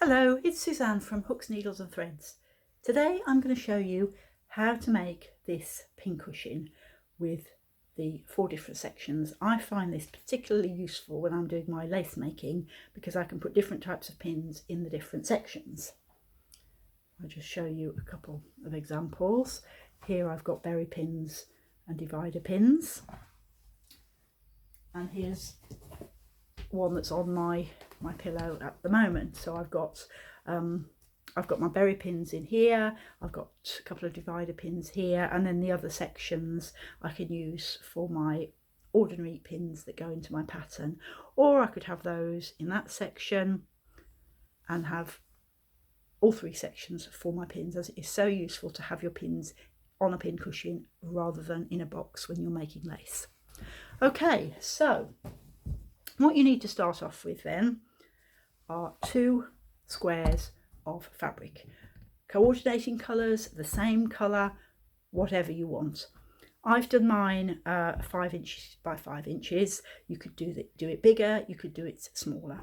Hello, it's Suzanne from Hooks, Needles and Threads. Today I'm going to show you how to make this pincushion with the 4 different sections. I find this particularly useful when I'm doing my lace making because I can put different types of pins in the different sections. I'll just show you a couple of examples. Here I've got berry pins and divider pins, and here's one that's on my pillow at the moment. So I've got my berry pins in here, I've got a couple of divider pins here, and then the other sections I can use for my ordinary pins that go into my pattern, or I could have those in that section and have all 3 sections for my pins, as it is so useful to have your pins on a pin cushion rather than in a box when you're making lace. Okay, so what you need to start off with then are 2 squares of fabric, coordinating colours, the same colour, whatever you want. I've done mine 5 inches by 5 inches. You could do it bigger, you could do it smaller.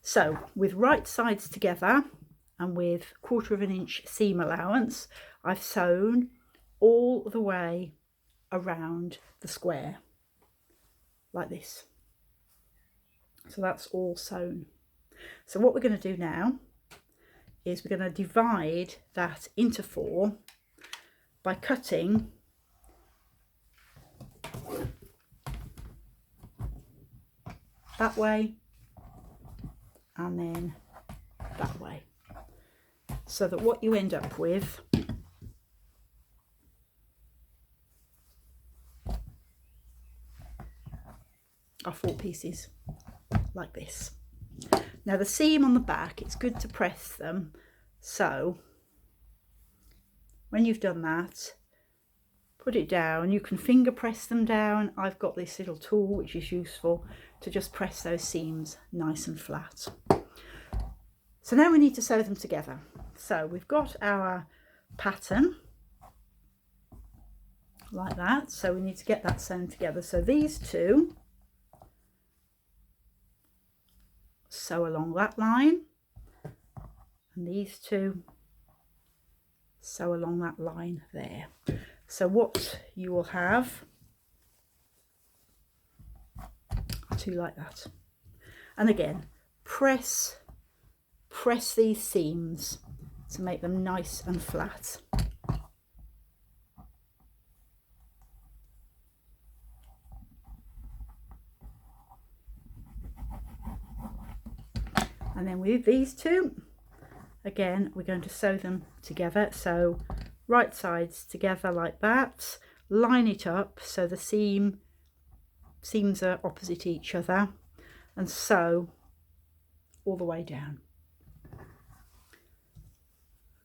So with right sides together and with 1/4 inch seam allowance, I've sewn all the way around the square like this. So that's all sewn. So what we're going to do now is we're going to divide that into 4 by cutting that way and then that way, so that what you end up with are 4 pieces like this. Now the seam on the back, it's good to press them, so when you've done that, put it down. You can finger press them down. I've got this little tool which is useful to just press those seams nice and flat. So now we need to sew them together. So we've got our pattern like that, so we need to get that sewn together. So these 2 sew along that line, and these 2 sew along that line there. So what you will have are 2 like that, and again press these seams to make them nice and flat. And then with these 2, again, we're going to sew them together. So right sides together like that, line it up so the seams are opposite each other, and sew all the way down.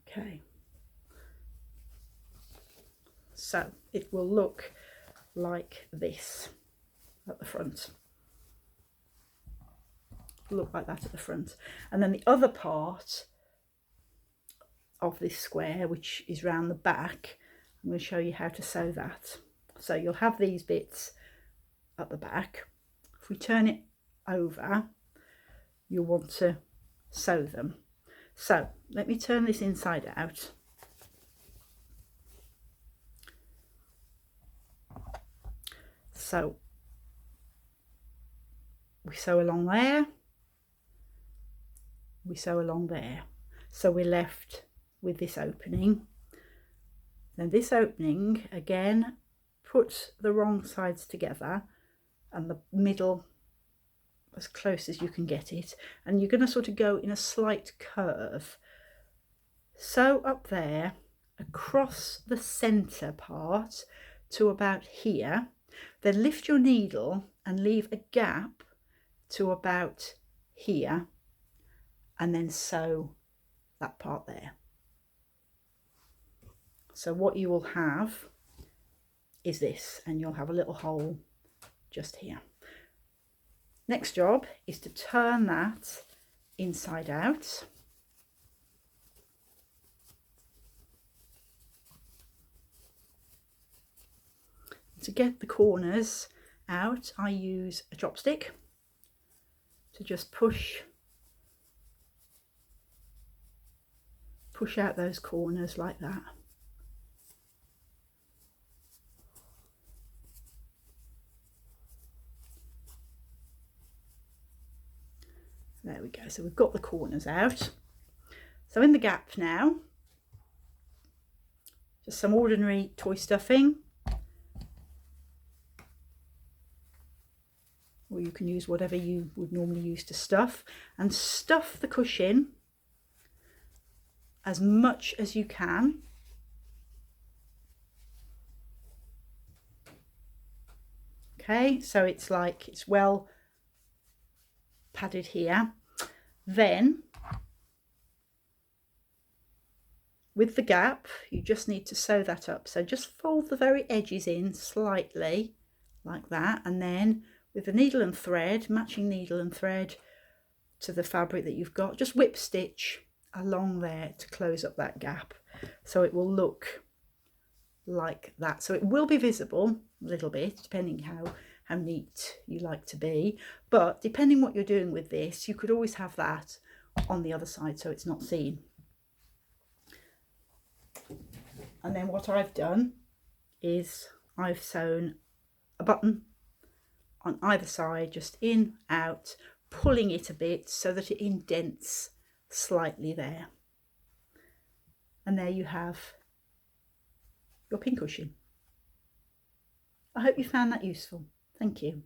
Okay, so it will look like this at the front. Look like that at the front, and then the other part of this square, which is round the back, I'm going to show you how to sew that. So you'll have these bits at the back. If we turn it over, you'll want to sew them. So let me turn this inside out. So we sew along there, we sew along there, so we're left with this opening. Then this opening, again, put the wrong sides together and the middle as close as you can get it, and you're going to sort of go in a slight curve. Sew up there across the center part to about here, then lift your needle and leave a gap to about here, and then sew that part there. So what you will have is this, and you'll have a little hole just here. Next job is to turn that inside out. To get the corners out, I use a chopstick to just push push out those corners like that. There we go. So we've got the corners out. So in the gap now, just some ordinary toy stuffing, or you can use whatever you would normally use to stuff, and stuff the cushion as much as you can. Okay, so it's like it's well padded here. Then with the gap, you just need to sew that up. So just fold the very edges in slightly like that, and then with the needle and thread, matching needle and thread to the fabric that you've got, just whip stitch along there to close up that gap, so it will look like that. So it will be visible a little bit depending how neat you like to be, but depending what you're doing with this, you could always have that on the other side so it's not seen. And then what I've done is I've sewn a button on either side, just in, out, pulling it a bit so that it indents slightly there. And there you have your pincushion. I hope you found that useful. Thank you.